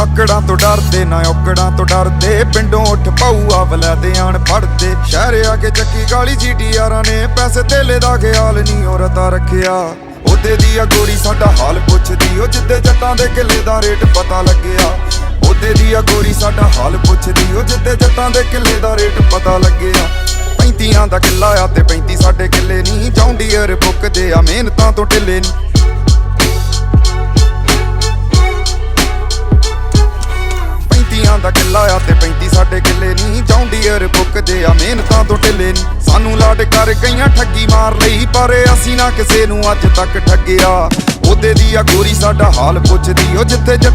ਆਕੜਾਂ ਤੋਂ ਡਰਦੇ ਨਾ ਔਕੜਾਂ ਤੋਂ ਡਰਦੇ, ਪਿੰਡੋਂ ਉੱਠ ਪਾਊ ਅਵਲਾ ਦੇ ਆਣ ਪੜਦੇ। ਸ਼ਹਿਰ ਆ ਕੇ ਚੱਕੀ ਗਾਲੀ ਜੀਟੀਆਰਾਂ ਨੇ, ਪੈਸੇ ਧੇਲੇ ਦਾ ਖਿਆਲ ਨਹੀਂ ਔਰਤਾ ਰੱਖਿਆ। ਉਹਦੇ ਦੀ ਆ ਗੋਰੀ ਸਾਡਾ ਹਾਲ ਪੁੱਛਦੀ, ਉਹ ਜਿੱਦੇ ਜੱਟਾਂ ਦੇ ਕਿੱਲੇ ਦਾ ਰੇਟ ਪਤਾ ਲੱਗਿਆ। ਉਹਦੇ ਦੀ ਆ ਗੋਰੀ ਸਾਡਾ ਹਾਲ ਪੁੱਛਦੀ, ਉਹ ਜਿੱਦੇ ਜੱਟਾਂ ਦੇ ਕਿੱਲੇ ਦਾ ਰੇਟ ਪਤਾ ਲੱਗਿਆ। 35 ਦਾ ਕਿੱਲਾ ਆ ਤੇ 35 ਸਾਡੇ ਕਿੱਲੇ ਨਹੀਂ, ਜੌਂਡੀਅਰ ਬੁੱਕਦੇ ਆ ਮਿਹਨਤਾਂ ਤੋਂ ਢਿੱਲੇ ਨਹੀਂ। 35 ਦਾ ਕਿੱਲਾ ਆ ਤੇ 35 ਸਾਡੇ ਕਿੱਲੇ ਨਹੀਂ, ਜੌਂਡੀਅਰ ਬੁੱਕਦੇ ਆ ਮਿਹਨਤਾਂ ਤੋਂ ਢਿੱਲੇ ਨਹੀਂ। ਸਾਨੂੰ ਲਾਡ ਕਰ ਗਈਆਂ ਠੱਗੀ ਮਾਰ ਲਈ, ਪਰ ਅਸੀਂ ਨਾ ਕਿਸੇ ਨੂੰ ਅੱਜ ਤੱਕ ਠੱਗਿਆ। ਉਹਦੇ ਦੀ ਆ ਗੋਰੀ ਸਾਡਾ ਹਾਲ ਪੁੱਛਦੀ, ਉਹ ਜਿੱਥੇ ਜੱਟਾਂ